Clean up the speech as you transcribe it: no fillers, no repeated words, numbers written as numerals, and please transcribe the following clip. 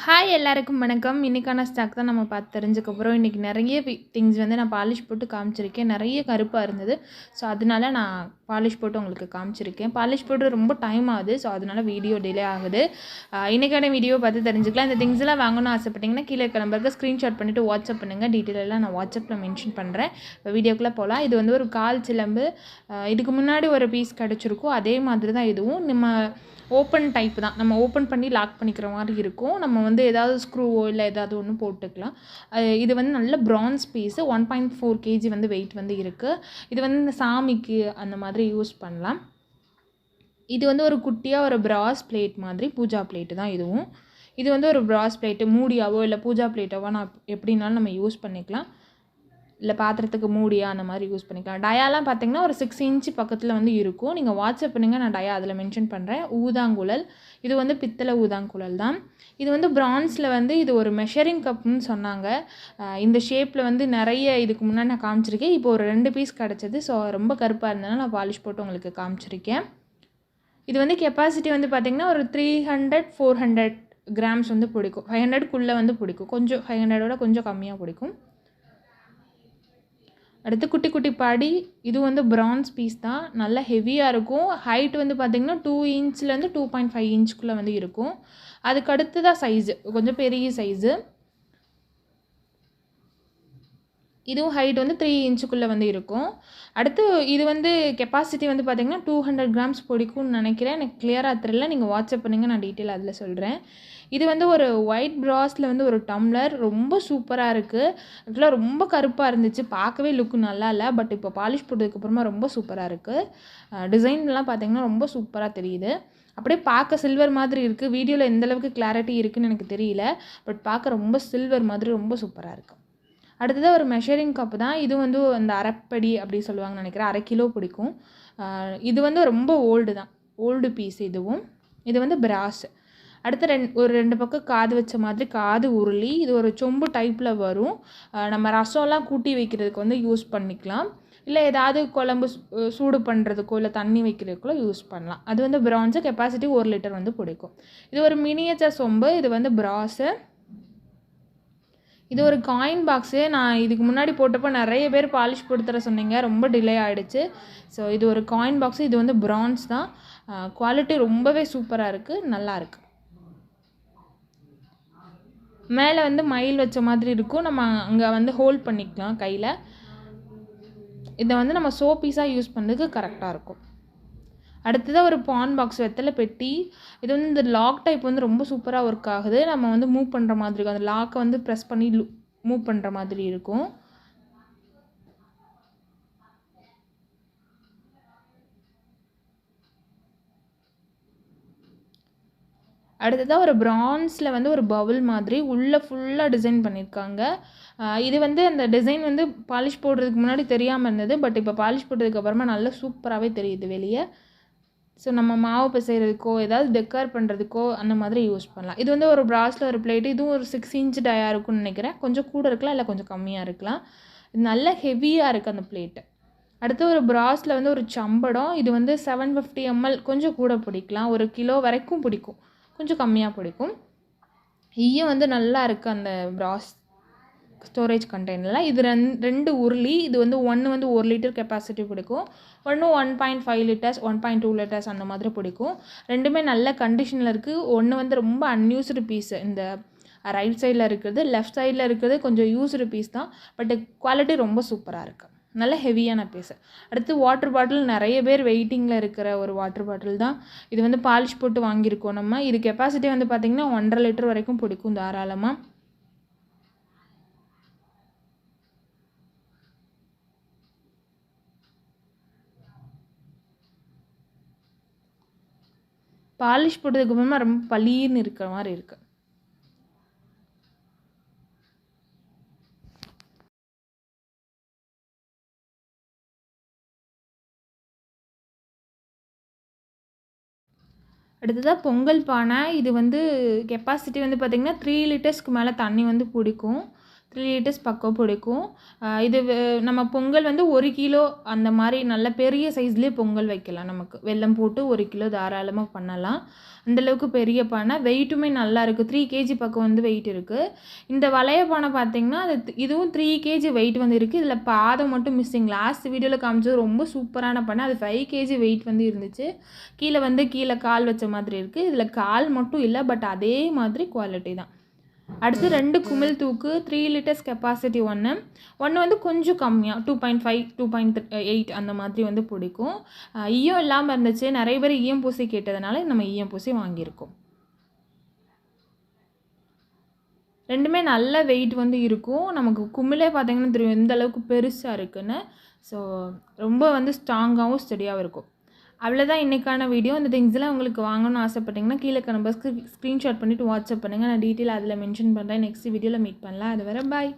Hi எல்லாருக்கும் வணக்கம். இன்றைக்கான ஸ்டாக் தான் நம்ம பார்த்து தெரிஞ்சுக்க போகிறோம். இன்றைக்கி நிறைய திங்ஸ் வந்து நான் பாலிஷ் போட்டு காமிச்சிருக்கேன். நிறைய கருப்பாக இருந்தது. ஸோ அதனால நான் பாலிஷ் போட்டு உங்களுக்கு காமிச்சிருக்கேன். பாலிஷ் போட்டு ரொம்ப டைம் ஆகுது. ஸோ அதனால் வீடியோ டிலே ஆகுது. இன்றைக்கான வீடியோ பார்த்து தெரிஞ்சுக்கலாம். இந்த திங்ஸ் எல்லாம் வாங்கணும்னு ஆசைப்பட்டீங்கன்னா கீழே இருக்க நம்பருக்கு ஸ்க்ரீன்ஷாட் பண்ணிவிட்டு வாட்ஸ்அப் பண்ணுங்கள். டீட்டெயில் எல்லாம் நான் வாட்ஸ்அப்பில் மென்ஷன் பண்ணுறேன். இப்போ வீடியோக்குள்ளே போகலாம். இது வந்து ஒரு கால் சிலம்பு. இதுக்கு முன்னாடி ஒரு பீஸ் கிடச்சிருக்கும். அதே மாதிரி தான் இதுவும். நம்ம ஓப்பன் டைப் தான். நம்ம ஓப்பன் பண்ணி லாக் பண்ணிக்கிற மாதிரி இருக்கும். நம்ம வந்து ஏதாவது ஸ்க்ரூவோ இல்லை ஏதாவது ஒன்று போட்டுக்கலாம். இது வந்து நல்ல பிரான்ஸ் பீஸு. 1.4 kg வந்து வெயிட் வந்து இருக்குது. இது வந்து இந்த சாமிக்கு அந்த மாதிரி யூஸ் பண்ணலாம். இது வந்து ஒரு குட்டியாக ஒரு பிராஸ் பிளேட் மாதிரி பூஜா பிளேட்டு தான் இதுவும். இது வந்து ஒரு பிராஸ் பிளேட்டு மூடியாவோ இல்லை பூஜா பிளேட்டாவோ நான் எப்படினாலும் நம்ம யூஸ் பண்ணிக்கலாம். இல்லை பாத்திரத்துக்கு மூடியா அந்த மாதிரி யூஸ் பண்ணிக்கலாம். டயாலாம் பார்த்திங்கன்னா ஒரு 6 இன்ச்சு பக்கத்தில் வந்து இருக்கும். நீங்கள் வாட்ஸ்அப் பண்ணுங்கள், நான் டயா அதில் மென்ஷன் பண்ணுறேன். ஊதாங்குழல். இது வந்து பித்தளை ஊதாங்குழல் தான். இது வந்து பிரான்ஸில் வந்து இது ஒரு மெஷரிங் கப்னு சொன்னாங்க. இந்த ஷேப்பில் வந்து நிறைய இதுக்கு முன்னாடி நான் காமிச்சிருக்கேன். இப்போ ஒரு 2 பீஸ் கிடச்சிது. ஸோ ரொம்ப கருப்பாக இருந்ததுனால நான் பாலிஷ் போட்டு உங்களுக்கு காமிச்சிருக்கேன். இது வந்து கெப்பாசிட்டி வந்து பார்த்திங்கன்னா ஒரு 300-400 கிராம்ஸ் வந்து பிடிக்கும். 500க்குள்ளே வந்து பிடிக்கும். கொஞ்சம் 500ஓட கொஞ்சம் கம்மியாக பிடிக்கும். அடுத்து குட்டி குட்டி பாடி. இது வந்து பிரான்ஸ் பீஸ் தான். நல்லா ஹெவியாக இருக்கும். ஹைட் வந்து பார்த்திங்கன்னா 2 இன்ச்லேருந்து 2.5 இன்ச்சுக்குள்ளே வந்து இருக்கும். அதுக்கு அடுத்து தான் சைஸு கொஞ்சம் பெரிய சைஸு. இதுவும் ஹைட் வந்து 3 இன்ச்சுக்குள்ளே வந்து இருக்கும். அடுத்து இது வந்து கெப்பாசிட்டி வந்து பார்த்திங்கன்னா 200 கிராம்ஸ் பிடிக்கும்னு நினைக்கிறேன். எனக்கு கிளியராக தெரியல. நீங்கள் வாட்ஸ்அப் பண்ணுங்கள், நான் டீட்டெயில் அதில் சொல்கிறேன். இது வந்து ஒரு ஒயிட் பிராஸில் வந்து ஒரு டம்ளர். ரொம்ப சூப்பராக இருக்குது. ஆக்சுவலாக ரொம்ப கருப்பாக இருந்துச்சு. பார்க்கவே லுக்கு நல்லா இல்லை. பட் இப்போ பாலிஷ் போட்டதுக்கப்புறமா ரொம்ப சூப்பராக இருக்குது. டிசைன்லாம் பார்த்திங்கன்னா ரொம்ப சூப்பராக தெரியுது. அப்படியே பார்க்க சில்வர் மாதிரி இருக்குது. வீடியோவில் எந்தளவுக்கு கிளாரிட்டி இருக்குதுன்னு எனக்கு தெரியல. பட் பார்க்க ரொம்ப சில்வர் மாதிரி ரொம்ப சூப்பராக இருக்குது. அடுத்ததாக ஒரு மெஷரிங் கப்பு தான். இது வந்து அந்த அரைப்படி அப்படி சொல்லுவாங்கன்னு நினைக்கிறேன். 1/2 கிலோ பிடிக்கும். இது வந்து ரொம்ப ஓல்டு தான். ஓல்டு பீஸ் இதுவும். இது வந்து பிராஸ். அடுத்து ஒரு 2 பக்கம் காது வச்ச மாதிரி காது உருளி. இது ஒரு சொம்பு டைப்பில் வரும். நம்ம ரசம்லாம் கூட்டி வைக்கிறதுக்கு வந்து யூஸ் பண்ணிக்கலாம். இல்லை ஏதாவது குழம்பு சூடு பண்ணுறதுக்கோ இல்லை தண்ணி வைக்கிறதுக்கோ யூஸ் பண்ணலாம். அது வந்து பிரான்ஸு. கெப்பாசிட்டி 1 லிட்டர் வந்து பிடிக்கும். இது ஒரு மினியேச்சர் சொம்பு. இது வந்து பிராஸு. இது ஒரு காயின் பாக்ஸு. நான் இதுக்கு முன்னாடி போட்டப்போ நிறைய பேர் பாலிஷ் போட்டு தர சொன்னீங்க. ரொம்ப டிலே ஆகிடுச்சு. ஸோ இது ஒரு காயின் பாக்ஸு. இது வந்து பிரான்ஸ் தான். குவாலிட்டி ரொம்பவே சூப்பராக இருக்குது. நல்லாயிருக்கு. மேலே வந்து மயில் வச்ச மாதிரி இருக்கும். நம்ம அங்கே வந்து ஹோல்ட் பண்ணிக்கலாம் கையில். இதை வந்து நம்ம பீஸாக யூஸ் பண்ணுறதுக்கு கரெக்டாக இருக்கும். அடுத்ததாக ஒரு பான் பாக்ஸ், வெத்தலை பெட்டி. இது வந்து இந்த லாக் டைப் வந்து ரொம்ப சூப்பராக ஒர்க் ஆகுது. நம்ம வந்து மூவ் பண்ணுற மாதிரி இருக்கும். அந்த லாக்கை வந்து ப்ரெஸ் பண்ணி மூவ் பண்ணுற மாதிரி இருக்கும். அடுத்ததாக ஒரு பிரான்ஸில் வந்து ஒரு பவுல் மாதிரி உள்ளே ஃபுல்லாக டிசைன் பண்ணியிருக்காங்க. இது வந்து அந்த டிசைன் வந்து பாலிஷ் போடுறதுக்கு முன்னாடி தெரியாமல் இருந்தது. பட் இப்போ பாலிஷ் போட்டதுக்கப்புறமா நல்லா சூப்பராகவே தெரியுது வெளியே. ஸோ நம்ம மாவு பிசைகிறதுக்கோ ஏதாவது டெக்கர் பண்ணுறதுக்கோ அந்த மாதிரி யூஸ் பண்ணலாம். இது வந்து ஒரு பிராஸில் ஒரு பிளேட்டு. இதுவும் ஒரு 6 இன்ச் டயா இருக்கும்னு நினைக்கிறேன். கொஞ்சம் கூட இருக்கலாம், இல்லை கொஞ்சம் கம்மியாக இருக்கலாம். இது நல்ல ஹெவியாக இருக்குது அந்த பிளேட்டு. அடுத்து ஒரு பிராஸில் வந்து ஒரு சம்படம். இது வந்து 750 ml. கொஞ்சம் கூட பிடிக்கலாம். 1 கிலோ வரைக்கும் பிடிக்கும். கொஞ்சம் கம்மியாக பிடிக்கும். ஈயம் வந்து நல்லா இருக்குது அந்த பிராஸ் ஸ்டோரேஜ் கண்டெய்னரில். இது 2 உருளி. இது வந்து ஒன்று வந்து 1 லிட்டர் கெப்பாசிட்டி பிடிக்கும். ஒன்று 1.5 லிட்டர்ஸ் 1.2 லிட்டர்ஸ் அந்த மாதிரி பிடிக்கும். ரெண்டுமே நல்ல கண்டிஷனில் இருக்குது. ஒன்று வந்து ரொம்ப அன்யூஸ்டு பீஸு. இந்த ரைட் சைடில் இருக்கிறது, லெஃப்ட் சைடில் இருக்கிறது கொஞ்சம் யூஸ்டு பீஸ் தான். பட் குவாலிட்டி ரொம்ப சூப்பராக இருக்குது. நல்ல ஹெவியான பீஸு. அடுத்து வாட்டர் பாட்டில். நிறைய பேர் வெயிட்டிங்கில் இருக்கிற ஒரு வாட்டர் பாட்டில் தான். இது வந்து பாலிஷ் போட்டு வாங்கியிருக்கோம் நம்ம. இது கெப்பாசிட்டி வந்து பார்த்திங்கன்னா 1.5 லிட்டர் வரைக்கும் பிடிக்கும் தாராளமாக. பாலிஷ் போட்டதுக்கு அப்புறமா ரொம்ப பளீர்னு இருக்கிற மாதிரி இருக்குது. அடுத்ததாக பொங்கல் பானை. இது வந்து கெப்பாசிட்டி வந்து பார்த்திங்கன்னா 3 லிட்டர்ஸ்க்கு மேலே தண்ணி வந்து பிடிக்கும். 3 லிட்டர்ஸ் பக்கம் பிடிக்கும். இது நம்ம பொங்கல் வந்து 1 கிலோ அந்த மாதிரி நல்ல பெரிய சைஸ்லேயே பொங்கல் வைக்கலாம். நமக்கு வெல்லம் போட்டு 1 கிலோ தாராளமாக பண்ணலாம். அந்தளவுக்கு பெரிய பானை, வெயிட்டுமே நல்லா இருக்குது. 3 கேஜி பக்கம் வந்து வெயிட் இருக்குது. இந்த வளைய பானை பார்த்திங்கன்னா இதுவும் 3 கேஜி வெயிட் வந்து இருக்குது. இதில் பாதம் மட்டும் மிஸ்ஸிங். லாஸ்ட் வீடியோவில் காமிச்சது ரொம்ப சூப்பரான பானை. அது 5 கேஜி வெயிட் வந்து இருந்துச்சு. கீழே கால் வச்ச மாதிரி இருக்குது. இதில் கால் மட்டும் இல்லை, பட் அதே மாதிரி குவாலிட்டி தான். அடுத்து 2 குமிழ் தூக்கு, 3 லிட்டர்ஸ் கெப்பாசிட்டி ஒன்று வந்து கொஞ்சம் கம்மியாக 2.5 2.8 அந்த மாதிரி வந்து பிடிக்கும். ஈயம் இல்லாமல் இருந்துச்சு. நிறைய பேர் ஈயம் பூசி கேட்டதுனால நம்ம ஈயம் பூசி வாங்கியிருக்கோம். ரெண்டுமே நல்ல வெயிட் வந்து இருக்கும். நமக்கு குமிழே பார்த்திங்கன்னா தெரியும் எந்த அளவுக்கு பெருசாக இருக்குன்னு. ஸோ ரொம்ப வந்து ஸ்ட்ராங்காகவும் ஸ்டெடியாகவும் இருக்கும். அவ்வளோதான் இன்றைக்கான வீடியோ. இந்த திங்ஸ்லாம் உங்களுக்கு வாங்கணும்னு ஆசைப்பட்டீங்கன்னா கீழே நம்பர்ஸ்க்கு ஸ்க்ரீன்ஷாட் பண்ணிவிட்டு வாட்ஸ்அப் பண்ணுங்கள். நான் டீட்டெயில் அதில் மென்ஷன் பண்ணுறேன். நெக்ஸ்ட் வீடியோவில் மீட் பண்ணலாம். அது வரை பாய்.